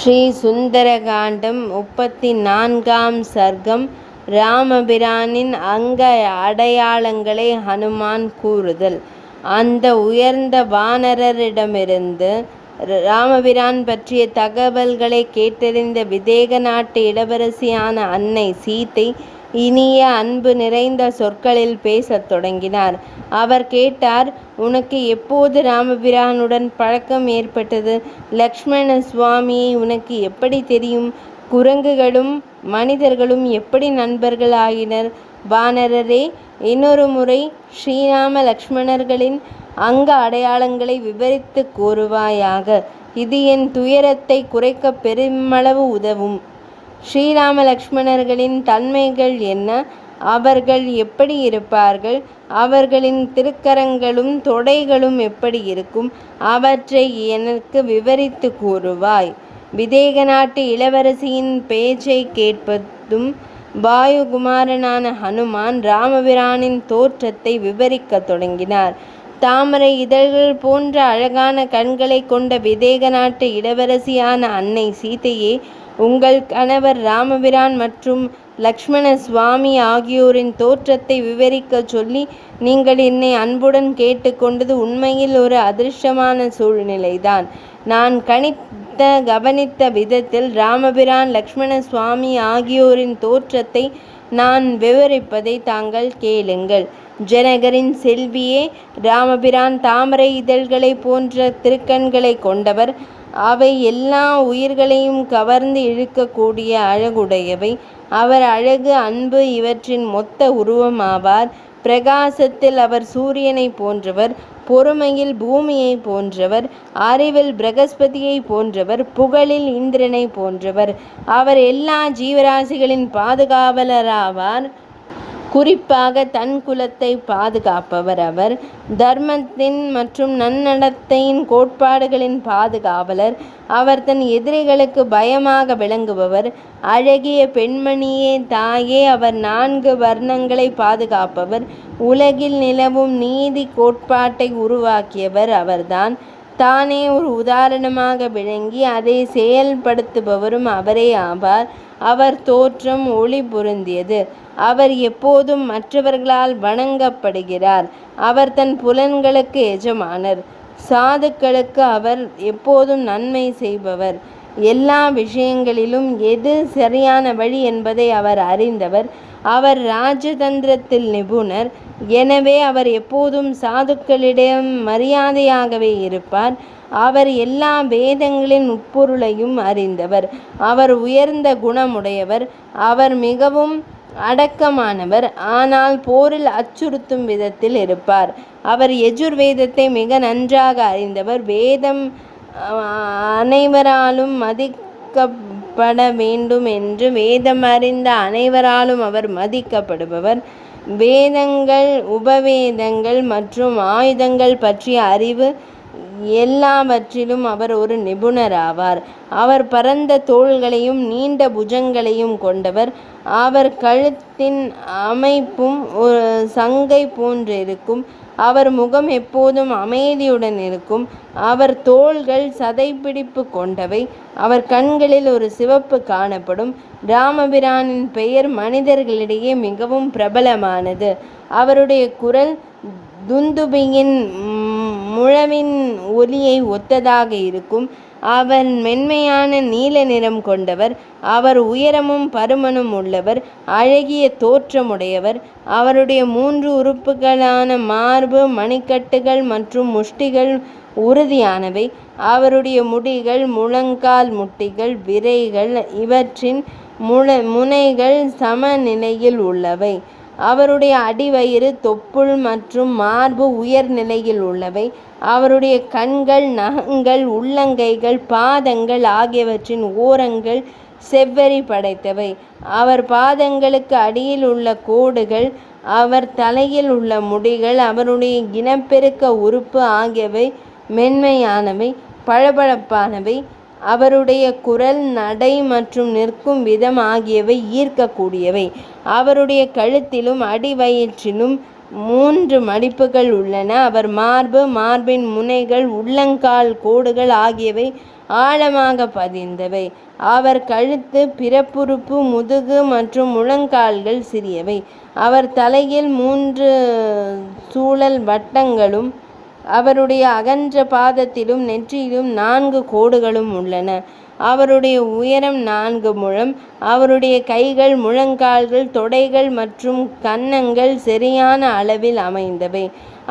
ஸ்ரீ சுந்தரகாண்டம் 34ஆம் சர்க்கம். ராமபிரானின் அங்க அடையாளங்களை ஹனுமான் கூறுதல். அந்த உயர்ந்த வானரரிடமிருந்து ராமபிரான் பற்றிய தகவல்களை கேட்டறிந்த விதேக நாட்டு இளவரசியான அன்னை சீதை இனிய அன்பு நிறைந்த சொற்களில் பேசத் தொடங்கினார். அவர் கேட்டார், உனக்கு எப்போது ராமபிரானுடன் பழக்கம் ஏற்பட்டது? லக்ஷ்மண சுவாமியை உனக்கு எப்படி தெரியும்? குரங்குகளும் மனிதர்களும் எப்படி நண்பர்கள் ஆகினர்? வானரரே, இன்னொரு முறை ஸ்ரீராம லக்ஷ்மணர்களின் அங்க அடையாளங்களை விவரித்து கூறுவாயாக. இது என் துயரத்தை குறைக்க பெருமளவு உதவும். ஸ்ரீராம லக்ஷ்மணர்களின் தன்மைகள் என்ன? அவர்கள் எப்படி இருப்பார்கள்? அவர்களின் திருக்கரங்களும் தொடைகளும் எப்படி இருக்கும்? அவற்றை எனக்கு விவரித்து கூறுவாய். விதேக நாட்டு இளவரசியின் பேச்சை கேட்பதும் வாயுகுமாரனான ஹனுமான் ராமபிரானின் தோற்றத்தை விவரிக்கத் தொடங்கினார். தாமரை இதழ்கள் போன்ற அழகான கண்களை கொண்ட விதேக நாட்டு இளவரசியான அன்னை சீதையே, உங்கள் கணவர் ராமபிரான் மற்றும் லக்ஷ்மண சுவாமி ஆகியோரின் தோற்றத்தை விவரிக்கச் சொல்லி நீங்கள் என்னை அன்புடன் கேட்டுக்கொண்டது உண்மையில் ஒரு அதிர்ஷ்டமான சூழ்நிலைதான். நான் கவனித்த விதத்தில் ராமபிரான் லக்ஷ்மண சுவாமி ஆகியோரின் தோற்றத்தை நான் விவரிப்பதை தாங்கள் கேளுங்கள். ஜனகரின் செல்வியே, ராமபிரான் தாமரை இதழ்களை போன்ற திருக்கண்களை கொண்டவர். அவை எல்லா உயிர்களையும் கவர்ந்து இழுக்கக்கூடிய அழகுடையவை. அவர் அழகு, அன்பு இவற்றின் மொத்த உருவம் ஆவார். பிரகாசத்தில் அவர் சூரியனை போன்றவர், பொறுமையில் பூமியை போன்றவர், அறிவில் பிரகஸ்பதியை போன்றவர், புகழில் இந்திரனை போன்றவர். அவர் எல்லா ஜீவராசிகளின் பாதுகாவலராவார். குறிப்பாக தன் குலத்தை பாதுகாப்பவர் அவர். தர்மத்தின் மற்றும் நன்னடத்தையின் கோட்பாடுகளின் பாதுகாவலர். அவர் தன் எதிரிகளுக்கு பயமாக விளங்குபவர். அழகிய பெண்மணியே, தாயே, அவர் 4 வர்ணங்களை பாதுகாப்பவர். உலகில் நிலவும் நீதி கோட்பாட்டை உருவாக்கியவர் அவர்தான். தானே ஒரு உதாரணமாக விளங்கி அதை செயல்படுத்துபவரும் அவரே ஆவார். அவர் தோற்றம் ஒளி பொருந்தியது. அவர் எப்போதும் மற்றவர்களால் வணங்கப்படுகிறார். அவர் தன் புலன்களுக்கு எஜமானர். சாதுக்களுக்கு அவர் எப்போதும் நன்மை செய்பவர். எல்லா விஷயங்களிலும் எது சரியான வழி என்பதை அவர் அறிந்தவர். அவர் ராஜதந்திரத்தில் நிபுணர். எனவே அவர் எப்போதும் சாதுக்களிடம் மரியாதையாகவே இருப்பார். அவர் எல்லா வேதங்களின் உட்பொருளையும் அறிந்தவர். அவர் உயர்ந்த குணமுடையவர். அவர் மிகவும் அடக்கமானவர். ஆனால் போரில் அச்சுறுத்தும் விதத்தில் இருப்பார். அவர் யஜுர்வேதத்தை மிக நன்றாக அறிந்தவர். வேதம் அனைவராலும் மதிக்கப்பட வேண்டும் என்று வேதம் அறிந்த அனைவராலும் அவர் மதிக்கப்படுபவர். வேதங்கள், உபவேதங்கள் மற்றும் ஆயுதங்கள் பற்றிய அறிவு எல்லாவற்றிலும் அவர் ஒரு நிபுணராவார். அவர் பரந்த தோள்களையும் நீண்ட புஜங்களையும் கொண்டவர். அவர் கழுத்தின் அமைப்பும் ஒரு சங்கை போன்றிருக்கும். அவர் முகம் எப்போதும் அமைதியுடன் இருக்கும். அவர் தோள்கள் சதைப்பிடிப்பு கொண்டவை. அவர் கண்களில் ஒரு சிவப்பு காணப்படும். ராமபிரானின் பெயர் மனிதர்களிடையே மிகவும் பிரபலமானது. அவருடைய குரல் துந்துபியின் முழவின் ஒலியை ஒத்ததாக இருக்கும். அவர் மென்மையான நீல நிறம் கொண்டவர். அவர் உயரமும் பருமனும் உள்ளவர். அழகிய தோற்றமுடையவர். அவருடைய 3 உறுப்புகளான மார்பு, மணிக்கட்டுகள் மற்றும் முஷ்டிகள் உறுதியானவை. அவருடைய முடிகள், முழங்கால் முட்டிகள், விரைகள் இவற்றின் முனைகள் சமநிலையில் உள்ளவை. அவருடைய அடிவயிறு, தொப்புள் மற்றும் மார்பு உயர் நிலையில் உள்ளவை. அவருடைய கண்கள், நகங்கள், உள்ளங்கைகள், பாதங்கள் ஆகியவற்றின் ஓரங்கள் செவ்வரி படைத்தவை. அவர் பாதங்களுக்கு அடியில் உள்ள கோடுகள், அவர் தலையில் உள்ள முடிகள், அவருடைய இனப்பெருக்க உறுப்பு ஆகியவை மென்மையானவை, பளபளப்பானவை. அவருடைய குரல், நடை மற்றும் நிற்கும் விதம் ஆகியவை ஈர்க்கக்கூடியவை. அவருடைய கழுத்திலும் அடிவயிற்றிலும் 3 மடிப்புகள் உள்ளன. அவர் மார்பு, மார்பின் முனைகள், உள்ளங்கால் கோடுகள் ஆகியவை ஆழமாக பதிந்தவை. அவர் கழுத்து, பிறப்புறுப்பு, முதுகு மற்றும் முழங்கால்கள் சிறியவை. அவர் தலையில் 3 சுழல் வட்டங்களும் அவருடைய அகன்ற பாதத்திலும் நெற்றியிலும் 4 கோடுகளும் உள்ளன. அவருடைய உயரம் 4 முழம். அவருடைய கைகள், முழங்கால்கள், தொடைகள் மற்றும் கன்னங்கள் சரியான அளவில் அமைந்தவை.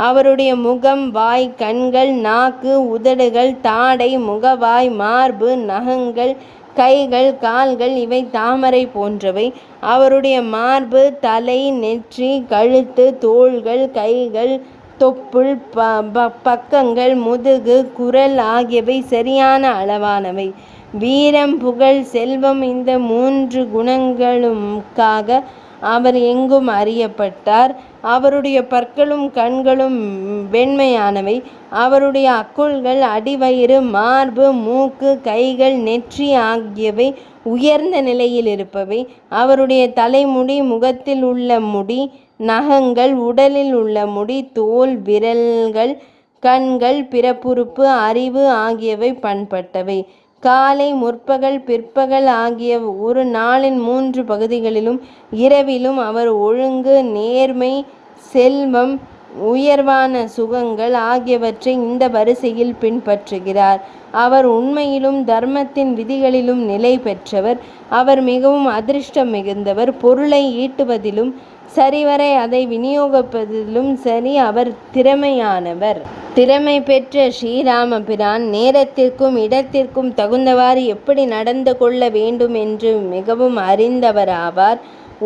அவருடைய முகம், வாய், கண்கள், நாக்கு, உதடுகள், தாடை, முகவாய், மார்பு, நகங்கள், கைகள், கால்கள் இவை தாமரை போன்றவை. அவருடைய மார்பு, தலை, நெற்றி, கழுத்து, தோள்கள், கைகள், தொப்புள், பக்கங்கள், முதுகு, குரல் ஆகியவை சரியான அளவானவை. வீரம், புகழ், செல்வம் இந்த 3 குணங்களுக்காக அவர் எங்கும் அறியப்பட்டார். அவருடைய பற்களும் கண்களும் வெண்மையானவை. அவருடைய அக்குள்கள், அடிவயிறு, மார்பு, மூக்கு, கைகள், நெற்றி ஆகியவை உயர்ந்த நிலையில் இருப்பவை. அவருடைய தலைமுடி, முகத்தில் உள்ள முடி, நகங்கள், உடலில் உள்ள முடி, தோல், விரல்கள், கண்கள், பிறப்புறுப்பு, அறிவு ஆகியவை பண்பட்டவை. காலை, முற்பகல், பிற்பகல் ஆகிய ஒரு நாளின் 3 பகுதிகளிலும் இரவிலும் அவர் ஒழுங்கு, நேர்மை, செல்வம், உயர்வான சுகங்கள் ஆகியவற்றை இந்த வரிசையில் பின்பற்றுகிறார். அவர் உண்மையிலும் தர்மத்தின் விதிகளிலும் நிலை பெற்றவர். அவர் மிகவும் அதிர்ஷ்டம் மிகுந்தவர். பொருளை ஈட்டுவதிலும் சரிவரை அதை விநியோகிப்பதிலும் சரி அவர் திறமையானவர். திறமை பெற்ற ஸ்ரீராமபிரான் நேரத்திற்கும் இடத்திற்கும் தகுந்தவாறு எப்படி நடந்து கொள்ள வேண்டும் என்று மிகவும் அறிந்தவராவார்.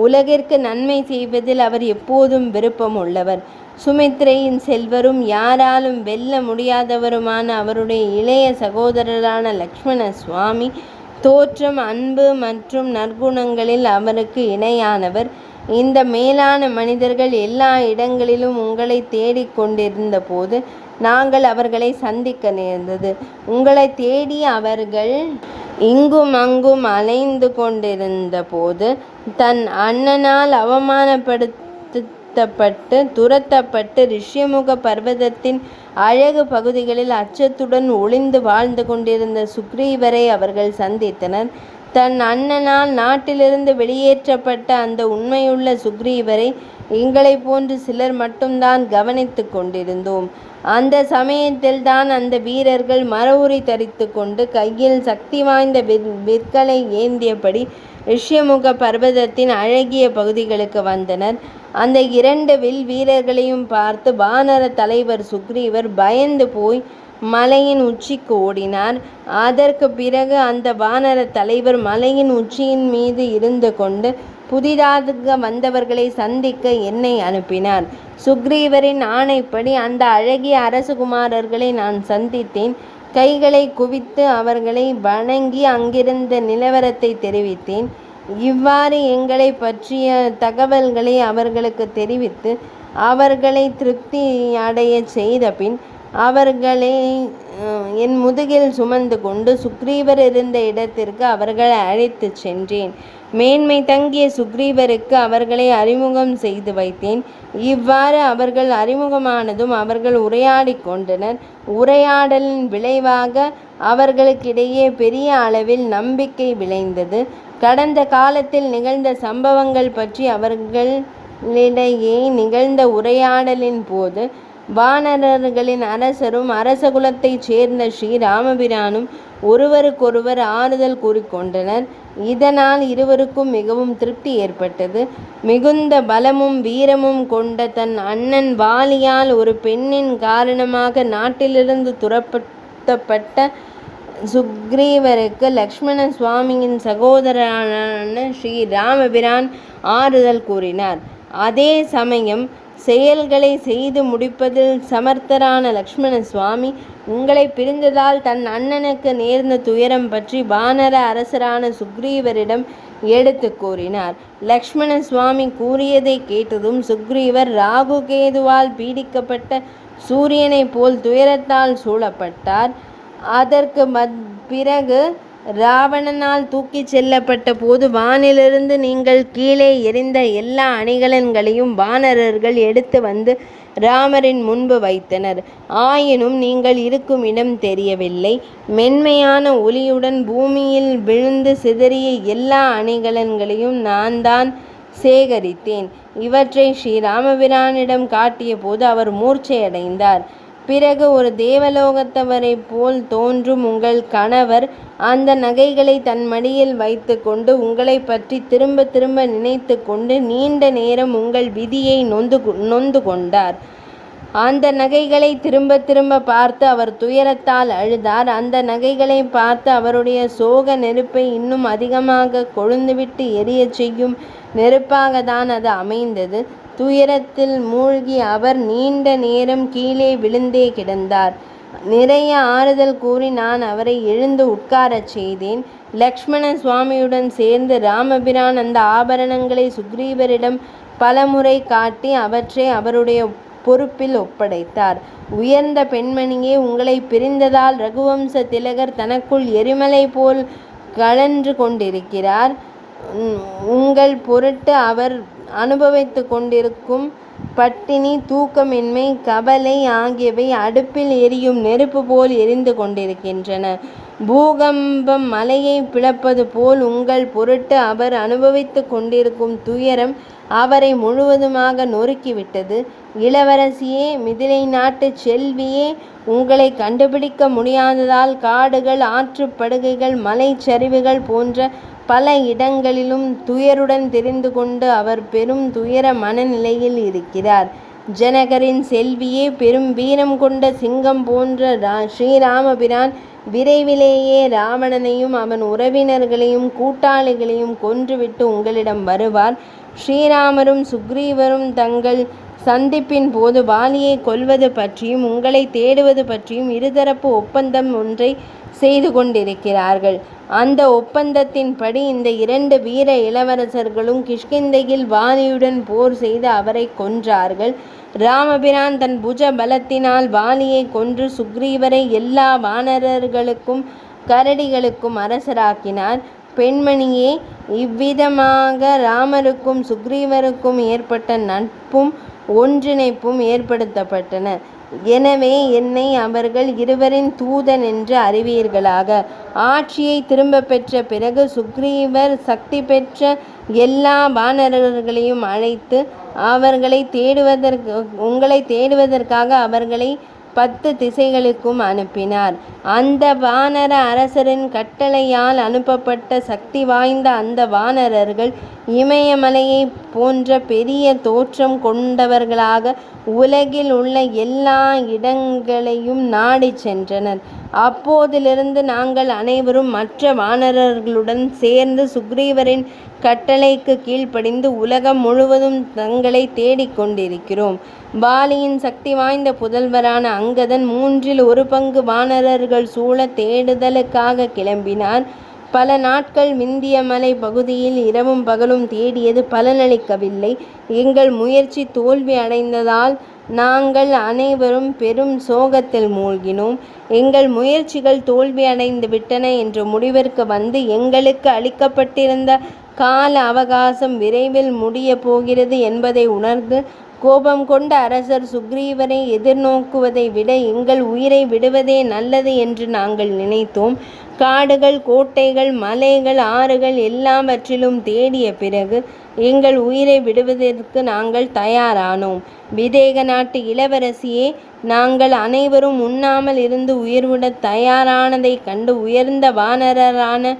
உலகிற்கு நன்மை செய்வதில் அவர் எப்போதும் விருப்பமுள்ளவர். சுமித்ரையின் செல்வரும் யாராலும் வெல்ல முடியாதவருமான அவருடைய இளைய சகோதரரான லக்ஷ்மண சுவாமி தோற்றம், அன்பு மற்றும் நற்குணங்களில் அவருக்கு இணையானவர். இந்த மேலான மனிதர்கள் எல்லா இடங்களிலும் உங்களை தேடிக் கொண்டிருந்த போது நாங்கள் அவர்களை சந்திக்க நேர்ந்தது. உங்களை தேடி அவர்கள் இங்கும் அங்கும் அலைந்து கொண்டிருந்த போது தன் அண்ணனால் அவமானப்படுத்தப்பட்டு துரத்தப்பட்டு ரிஷ்யமுக பர்வதத்தின் அழகு பகுதிகளில் அச்சத்துடன் ஒளிந்து வாழ்ந்து கொண்டிருந்த சுக்ரீவரை அவர்கள் சந்தித்தனர். தன் அண்ணனால் நாட்டிலிருந்து வெளியேற்றப்பட்ட அந்த உண்மையுள்ள சுக்ரீவரை எங்களை போன்று சிலர் மட்டும்தான் கவனித்து கொண்டிருந்தோம். அந்த சமயத்தில் தான் அந்த வீரர்கள் மரவுரி தரித்து கொண்டு கையில் சக்தி வாய்ந்த விற்களை ஏந்தியபடி ரிஷ்யமுக பர்வதத்தின் அழகிய பகுதிகளுக்கு வந்தனர். அந்த 2 வில் வீரர்களையும் பார்த்து வானர தலைவர் சுக்ரீவர் பயந்து போய் மலையின் உச்சிக்கு ஓடினார். அதற்கு பிறகு அந்த வானர தலைவர் மலையின் உச்சியின் மீது இருந்து கொண்டு புதிதாக வந்தவர்களை சந்திக்க என்னை அனுப்பினார். சுக்ரீவரின் ஆணைப்படி அந்த அழகிய அரசகுமாரர்களை நான் சந்தித்தேன். கைகளை குவித்து அவர்களை வணங்கி அங்கிருந்த நிலவரத்தை தெரிவித்தேன். இவ்வாறு எங்களை பற்றிய தகவல்களை அவர்களுக்கு தெரிவித்து அவர்களை திருப்தி அடைய செய்த பின் அவர்களை என் முதுகில் சுமந்து கொண்டு சுக்ரீவர் இருந்த இடத்திற்கு அவர்களை அழைத்து சென்றேன். மேன்மை தங்கிய சுக்ரீவருக்கு அவர்களை அறிமுகம் செய்து வைத்தேன். இவ்வாறு அவர்கள் அறிமுகமானதும் அவர்கள் உரையாடி கொண்டனர். உரையாடலின் விளைவாக அவர்களுக்கிடையே பெரிய அளவில் நம்பிக்கை விளைந்தது. கடந்த காலத்தில் நிகழ்ந்த சம்பவங்கள் பற்றி அவர்களிடையே நிகழ்ந்த உரையாடலின் போது வானரர்களின் அரசரும் அரசகுலத்தைச் சேர்ந்த ஸ்ரீராமபிரானும் ஒருவருக்கொருவர் ஆறுதல் கூறிக்கொண்டனர். இதனால் இருவருக்கும் மிகவும் திருப்தி ஏற்பட்டது. மிகுந்த பலமும் வீரமும் கொண்ட தன் அண்ணன் வாலியால் ஒரு பெண்ணின் காரணமாக நாட்டிலிருந்து துரத்தப்பட்ட சுக்ரீவருக்கு லக்ஷ்மண சுவாமியின் சகோதரரான ஸ்ரீராமபிரான் ஆறுதல் கூறினார். அதே சமயம் செயல்களை செய்து முடிப்பதில் சமர்த்தரான லக்ஷ்மண சுவாமி உங்களை பிரிந்ததால் தன் அண்ணனுக்கு நேர்ந்த துயரம் பற்றி வானர அரசரான சுக்ரீவரிடம் எடுத்து கூறினார். லக்ஷ்மண சுவாமி கூறியதை கேட்டதும் சுக்ரீவர் ராகு கேதுவால் பீடிக்கப்பட்ட சூரியனை போல் துயரத்தால் சூழப்பட்டார். அதற்கு பிறகு ராவணனால் தூக்கிச் செல்லப்பட்ட போது வானிலிருந்து நீங்கள் கீழே எறிந்த எல்லா அணிகலன்களையும் வானரர்கள் எடுத்து வந்து ராமரின் முன்பு வைத்தனர். ஆயினும் நீங்கள் இருக்கும் இடம் தெரியவில்லை. மென்மையான ஒலியுடன் பூமியில் விழுந்து சிதறிய எல்லா அணிகலன்களையும் நான் தான் சேகரித்தேன். இவற்றை ஸ்ரீராமபிரானிடம் காட்டிய போது அவர் மூர்ச்சையடைந்தார். பிறகு ஒரு தேவலோகத்தவரைப் போல் தோன்றும் உங்கள் கணவர் அந்த நகைகளை தன் மடியில் வைத்து கொண்டு உங்களை பற்றி திரும்ப திரும்ப நினைத்து கொண்டு நீண்ட நேரம் உங்கள் விதியை நொந்து கொண்டார். அந்த நகைகளை திரும்ப திரும்ப பார்த்து அவர் துயரத்தால் அழுதார். அந்த நகைகளை பார்த்து அவருடைய சோக நெருப்பை இன்னும் அதிகமாக கொழுந்துவிட்டு எரியச் செய்யும் நெருப்பாகத்தான் அது அமைந்தது. துயரத்தில் மூழ்கி அவர் நீண்ட நேரம் கீழே விழுந்தே கிடந்தார். நிறைய ஆறுதல் கூறி நான் அவரை எழுந்து உட்காரச் செய்தேன். லக்ஷ்மண சுவாமியுடன் சேர்ந்து ராமபிரான் அந்த ஆபரணங்களை சுக்ரீவரிடம் பலமுறை காட்டி அவற்றை அவருடைய பொறுப்பில் ஒப்படைத்தார். உயர்ந்த பெண்மணியே, உங்களை பிரிந்ததால் ரகுவம்ச திலகர் தனக்குள் எரிமலை போல் கழன்று கொண்டிருக்கிறார். உங்கள் பொருட்டு அவர் அனுபவித்து கொண்டிருக்கும் பட்டினி, தூக்கமின்மை, கவலை ஆகியவை அடுப்பில் எரியும் நெருப்பு போல் எரிந்து கொண்டிருக்கின்றன. பூகம்பம் மலையை பிளப்பது போல் உங்கள் பொருட்டு அவர் அனுபவித்து கொண்டிருக்கும் துயரம் அவரை முழுவதுமாக நொறுக்கிவிட்டது. இளவரசியே, மிதிலை நாட்டு செல்வியே, உங்களை கண்டுபிடிக்க முடியாததால் காடுகள், ஆற்றுப்படுகைகள், மலைச்சரிவுகள் போன்ற பல இடங்களிலும் துயருடன் தெரிந்து கொண்டு அவர் பெரும் துயர மனநிலையில் இருக்கிறார். ஜனகரின் செல்வியே, பெரும் வீரம் கொண்ட சிங்கம் போன்ற ஸ்ரீராமபிரான் விரைவிலேயே ராவணனையும் அவன் உறவினர்களையும் கூட்டாளிகளையும் கொன்றுவிட்டு உங்களிடம் வருவார். ஸ்ரீராமரும் சுக்ரீவரும் தங்கள் சந்திப்பின் போது வாலியை கொல்வது பற்றியும் உங்களை தேடுவது பற்றியும் இருதரப்பு ஒப்பந்தம் ஒன்றை செய்து கொண்டிருக்கிறார்கள். அந்த ஒப்பந்தத்தின்படி இந்த 2 வீர இளவரசர்களும் கிஷ்கிந்தையில் வாலியுடன் போர் செய்து அவரை கொன்றார்கள். ராமபிரான் தன் புஜ பலத்தினால் வாலியை கொன்று சுக்ரீவரை எல்லா வானரர்களுக்கும் கரடிகளுக்கும் அரசராக்கினார். பெண்மணியே, இவ்விதமாக ராமருக்கும் சுக்ரீவருக்கும் ஏற்பட்ட நட்பும் ஒன்றிணைப்பும் ஏற்படுத்தப்பட்டன. எனவே என்னை அவர்கள் இருவரின் தூதன் என்று அறிவீர்களாக. ஆட்சியை திரும்ப பெற்ற பிறகு சுக்ரீவர் சக்தி பெற்ற எல்லா வானரர்களையும் அழைத்து உங்களை தேடுவதற்காக அவர்களை 10 திசைகளுக்கும் அனுப்பினார். அந்த வானர அரசரின் கட்டளையால் அனுப்பப்பட்ட சக்தி வாய்ந்த அந்த வானரர்கள் இமயமலையை போன்ற பெரிய தோற்றம் கொண்டவர்களாக உலகில் உள்ள எல்லா இடங்களையும் நாடி சென்றனர். அப்போதிலிருந்து நாங்கள் அனைவரும் மற்ற வானரர்களுடன் சேர்ந்து சுக்ரீவரின் கட்டளைக்கு கீழ்ப்படிந்து உலகம் முழுவதும் தங்களை தேடிக்கொண்டிருக்கிறோம். வாலியின் சக்தி வாய்ந்த புதல்வரான அங்கதன் 1/3 பங்கு வானரர்கள் சூழ தேடுதலுக்காக கிளம்பினார். பல நாட்கள் விந்திய மலை பகுதியில் இரவும் பகலும் தேடியது பலனளிக்கவில்லை. எங்கள் முயற்சி தோல்வி அடைந்ததால் நாங்கள் அனைவரும் பெரும் சோகத்தில் மூழ்கினோம். எங்கள் முயற்சிகள் தோல்வி அடைந்து விட்டன என்ற முடிவிற்கு வந்து எங்களுக்கு அளிக்கப்பட்டிருந்த கால அவகாசம் விரைவில் முடிய போகிறது என்பதை உணர்ந்து கோபம் கொண்ட அரசர் சுக்ரீவரை எதிர்நோக்குவதை விட எங்கள் உயிரை விடுவதே நல்லது என்று நாங்கள் நினைத்தோம். காடுகள், கோட்டைகள், மலைகள், ஆறுகள் எல்லாவற்றிலும் தேடிய பிறகு எங்கள் உயிரை விடுவதற்கு நாங்கள் தயாரானோம். விதேக நாட்டு இளவரசியே, நாங்கள் அனைவரும் உண்ணாமல் இருந்து உயிர்விடத் தயாரானதைக் கண்டு உயர்ந்த வானரரான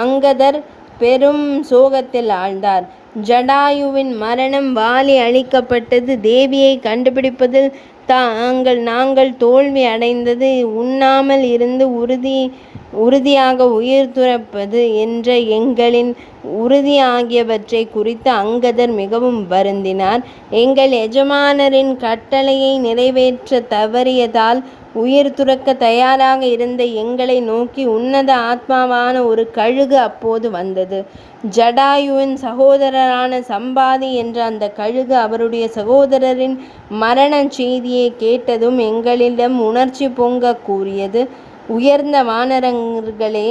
அங்கதர் பெரும் சோகத்தில் ஆழ்ந்தார். ஜடாயுவின் மரணம், வாலி அழிக்கப்பட்டது, தேவியை கண்டுபிடிப்பதில் நாங்கள் தோல்வி அடைந்தது, உண்ணாமல் இருந்து உறுதியாக உயிர் துறப்பது என்ற எங்களின் உறுதி ஆகியவற்றை குறித்து அங்கதர் மிகவும் வருந்தினார். எங்கள் எஜமானரின் கட்டளையை நிறைவேற்ற தவறியதால் உயிர் துறக்க தயாராக இருந்த எங்களை நோக்கி உன்னத ஆத்மாவான ஒரு கழுகு அப்போது வந்தது. ஜடாயுவின் சகோதரரான சம்பாதி என்ற அந்த கழுகு அவருடைய சகோதரரின் மரண செய்தியை கேட்டதும் எங்களிடம் உணர்ச்சி பொங்க கூறியது. உயர்ந்த வானரர்களே,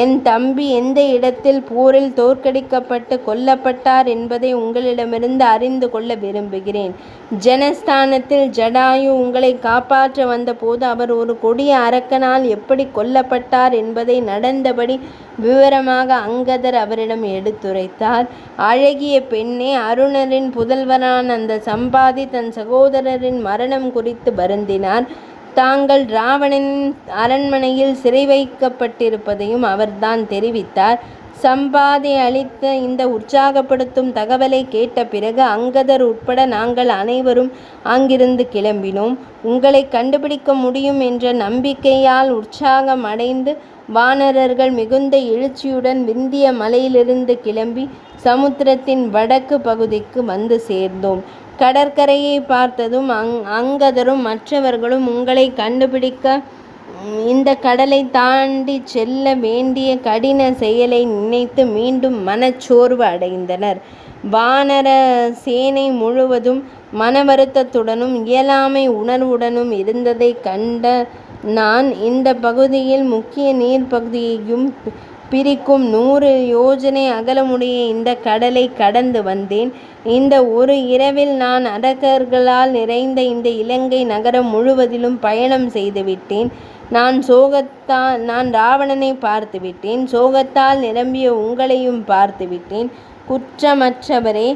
என் தம்பி எந்த இடத்தில் போரில் தோற்கடிக்கப்பட்டு கொல்லப்பட்டார் என்பதை உங்களிடமிருந்து அறிந்து கொள்ள விரும்புகிறேன். ஜனஸ்தானத்தில் ஜடாயு உங்களை காப்பாற்ற வந்தபோது அவர் ஒரு கொடிய அரக்கனால் எப்படி கொல்லப்பட்டார் என்பதை நடந்தபடி விவரமாக அங்கதர் அவரிடம் எடுத்துரைத்தார். அழகிய பெண்ணே, அருணரின் புதல்வரான அந்த சம்பாதி தன் சகோதரரின் மரணம் குறித்து வருந்தினார். தாங்கள் ராவணனின் அரண்மனையில் சிறை வைக்கப்பட்டிருப்பதையும் அவர்தான் தெரிவித்தார். சம்பாதி அளித்த இந்த உற்சாகப்படுத்தும் தகவலை கேட்ட பிறகு அங்கதர் உட்பட நாங்கள் அனைவரும் அங்கிருந்து கிளம்பினோம். உங்களை கண்டுபிடிக்க முடியும் என்ற நம்பிக்கையால் உற்சாகம் அடைந்து வானரர்கள் மிகுந்த எழுச்சியுடன் விந்திய மலையிலிருந்து கிளம்பி சமுத்திரத்தின் வடக்கு பகுதிக்கு வந்து சேர்ந்தோம். கடற்கரையை பார்த்ததும் அங்கதரும் மற்றவர்களும் உங்களை கண்டுபிடிக்க இந்த கடலை தாண்டி செல்ல வேண்டிய கடின செயலை நினைத்து மீண்டும் மனச்சோர்வு அடைந்தனர். வானர சேனை முழுவதும் மன வருத்தத்துடனும் இயலாமை உணர்வுடனும் இருந்ததை கண்ட நான் இந்த பகுதியில் முக்கிய நீர்ப்பகுதியையும் பிரிக்கும் 100 யோஜனை அகலமுடைய இந்த கடலை கடந்து வந்தேன். இந்த ஒரு இரவில் நான் அரக்கர்களால் நிறைந்த இந்த இலங்கை நகரம் முழுவதிலும் பயணம் செய்துவிட்டேன். நான் ராவணனை பார்த்துவிட்டேன். சோகத்தால் நிரம்பிய உங்களையும் பார்த்துவிட்டேன். குற்றமற்றவரே,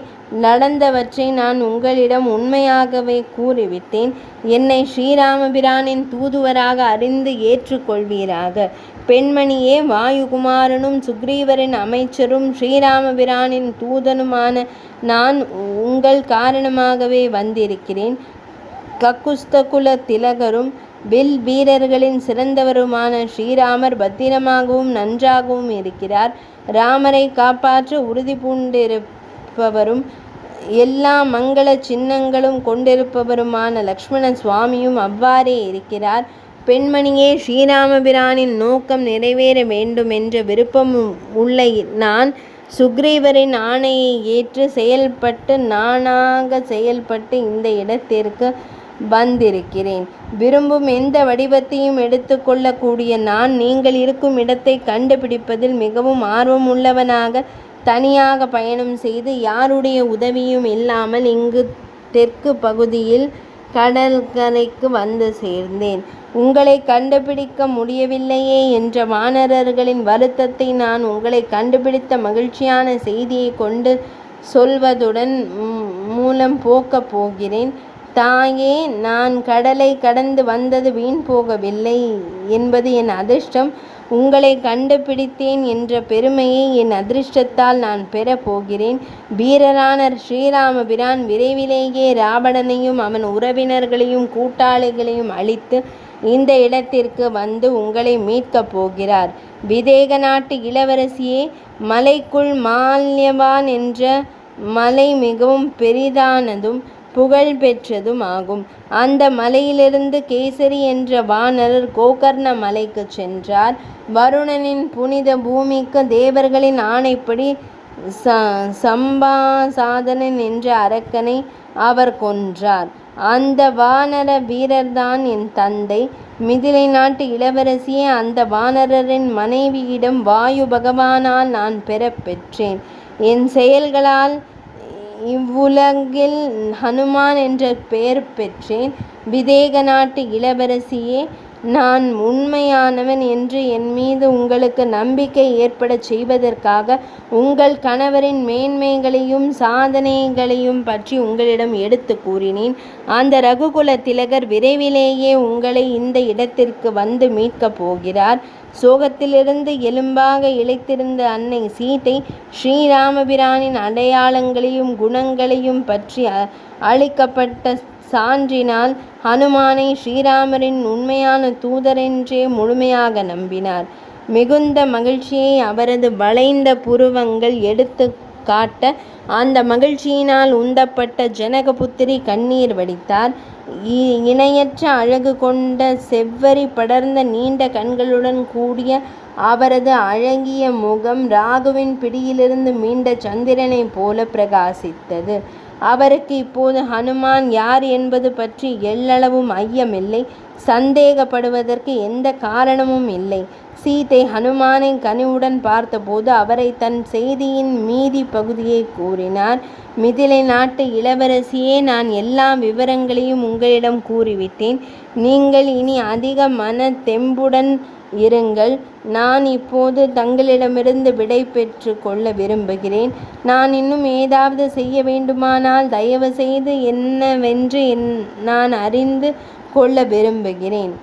நடந்தவற்றை நான் உங்களிடம் உண்மையாகவே கூறிவிட்டேன். என்னை ஸ்ரீராமபிரானின் தூதுவராக அறிந்து ஏற்றுக்கொள்வீராக. பெண்மணியே, வாயுகுமாரனும் சுக்ரீவரின் அமைச்சரும் ஸ்ரீராமபிரானின் தூதனுமான நான் உங்கள் காரணமாகவே வந்திருக்கிறேன். கக்குஸ்தகுல திலகரும் வில் வீரர்களின் சிறந்தவருமான ஸ்ரீராமர் பத்திரமாகவும் நன்றாகவும் இருக்கிறார். ராமரை காப்பாற்ற உறுதி பூண்டிருப்பவரும் எல்லா மங்கள சின்னங்களும் கொண்டிருப்பவருமான லக்ஷ்மண சுவாமியும் அவ்வாறே இருக்கிறார். பெண்மணியே, ஸ்ரீராமபிரானின் நோக்கம் நிறைவேற வேண்டும் என்ற விருப்பம் உள்ள நான் சுக்ரீவரின் ஆணையை ஏற்று நானாக செயல்பட்டு இந்த இடத்திற்கு வந்திருக்கிறேன். விரும்பும் எந்த வடிவத்தையும் எடுத்துக்கொள்ளக்கூடிய நான் நீங்கள் இருக்கும் இடத்தை கண்டுபிடிப்பதில் மிகவும் ஆர்வமுள்ளவனாக தனியாக பயணம் செய்து யாருடைய உதவியும் இல்லாமல் இங்கு தெற்கு பகுதியில் கடற்கரைக்கு வந்து சேர்ந்தேன். உங்களை கண்டுபிடிக்க முடியவில்லையே என்ற வானரர்களின் வருத்தத்தை நான் உங்களை கண்டுபிடித்த மகிழ்ச்சியான செய்தியை கொண்டு சொல்வதுடன் மூலம் போக்கப் போகிறேன். தாயே, நான் கடலை கடந்து வந்தது வீண் போகவில்லை என்பது என் அதிர்ஷ்டம். உங்களை கண்டுபிடித்தேன் என்ற பெருமையை என் அதிர்ஷ்டத்தால் நான் பெறப்போகிறேன். வீரரான ஸ்ரீராமபிரான் விரைவிலேயே ராவணனையும் அவன் உறவினர்களையும் கூட்டாளிகளையும் அழித்து இந்த இடத்திற்கு வந்து உங்களை மீட்கப் போகிறார். விதேக நாட்டு இளவரசியே, மலைக்குள் மால்யவான் என்ற மலை மிகவும் பெரிதானதும் புகழ் பெற்றதும் ஆகும். அந்த மலையிலிருந்து கேசரி என்ற வானரர் கோகர்ண மலைக்கு சென்றார். வருணனின் புனித பூமிக்கு தேவர்களின் ஆணைப்படி சம்பாசாதனன் என்ற அரக்கனை அவர் கொன்றார். அந்த வானர வீரர்தான் என் தந்தை. மிதிலை நாட்டு இளவரசியே, அந்த வானரரின் மனைவியிடம் வாயு பகவானால் நான் பெற்றேன். என் செயல்களால் இவ்வுலகில் ஹனுமான் என்ற பெயர் பெற்றேன். விதேக நாட்டு இளவரசியே, நான் உண்மையானவன் என்று என் மீது உங்களுக்கு நம்பிக்கை ஏற்படச் செய்வதற்காக உங்கள் கணவரின் மேன்மைகளையும் சாதனைகளையும் பற்றி உங்களிடம் எடுத்து கூறினேன். அந்த ரகுகுல திலகர் விரைவிலேயே உங்களை இந்த இடத்திற்கு வந்து மீட்கப் போகிறார். சோகத்திலிருந்து எலும்பாக இழைத்திருந்த அன்னை சீதை ஸ்ரீராமபிரானின் அடையாளங்களையும் குணங்களையும் பற்றி அளிக்கப்பட்ட சான்றினால் ஹனுமானை ஸ்ரீராமரின் உண்மையான தூதரென்றே முழுமையாக நம்பினார். மிகுந்த மகிழ்ச்சியை அவரது வளைந்த புருவங்கள் எடுத்து காட்ட அந்த மகிழ்ச்சியினால் உந்தப்பட்ட ஜனகபுத்திரி கண்ணீர் வடித்தார். இணையற்ற அழகு கொண்ட செவ்வரி படர்ந்த நீண்ட கண்களுடன் கூடிய அவரது அழகிய முகம் ராகுவின் பிடியிலிருந்து மீண்ட சந்திரனைப் போல பிரகாசித்தது. அவருக்கு இப்போது ஹனுமான் யார் என்பது பற்றி எள்ளளவும் ஐயமில்லை. சந்தேகப்படுவதற்கு எந்த காரணமும் இல்லை. சீதை ஹனுமானை கனிவுடன் பார்த்தபோது அவரை தன் செய்தியின் மீதி பகுதியை கூறினார். மிதிலை நாட்டு இளவரசியே, நான் எல்லா விவரங்களையும் உங்களிடம் கூறிவிட்டேன். நீங்கள் இனி அதிக மன தெம்புடன் இருங்கள். நான் இப்போது தங்களிடமிருந்து விடை பெற்று கொள்ள விரும்புகிறேன். நான் இன்னும் ஏதாவது செய்ய வேண்டுமானால் தயவு செய்து என்னவென்று நான் அறிந்து கொள்ள விரும்புகிறேன்.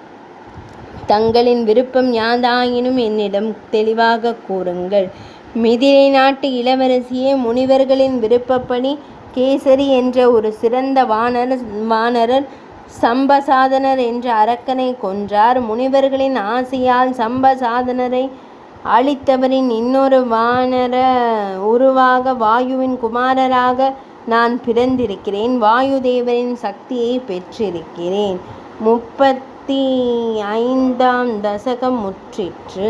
தங்களின் விருப்பம் யாதாயினும் என்னிடம் தெளிவாக கூறுங்கள். மிதிலை நாட்டு இளவரசியே, முனிவர்களின் விருப்பப்படி கேசரி என்ற ஒரு சிறந்த வானரர் சம்பசாதனர் என்ற அரக்கனை கொன்றார். முனிவர்களின் ஆசையால் சம்பசாதனரை அழித்தவரின் இன்னொரு வானர உருவாக வாயுவின் குமாரராக நான் பிறந்திருக்கிறேன். வாயு தேவரின் சக்தியை பெற்றிருக்கிறேன். 34ஆம் தசகம் முற்றிற்று.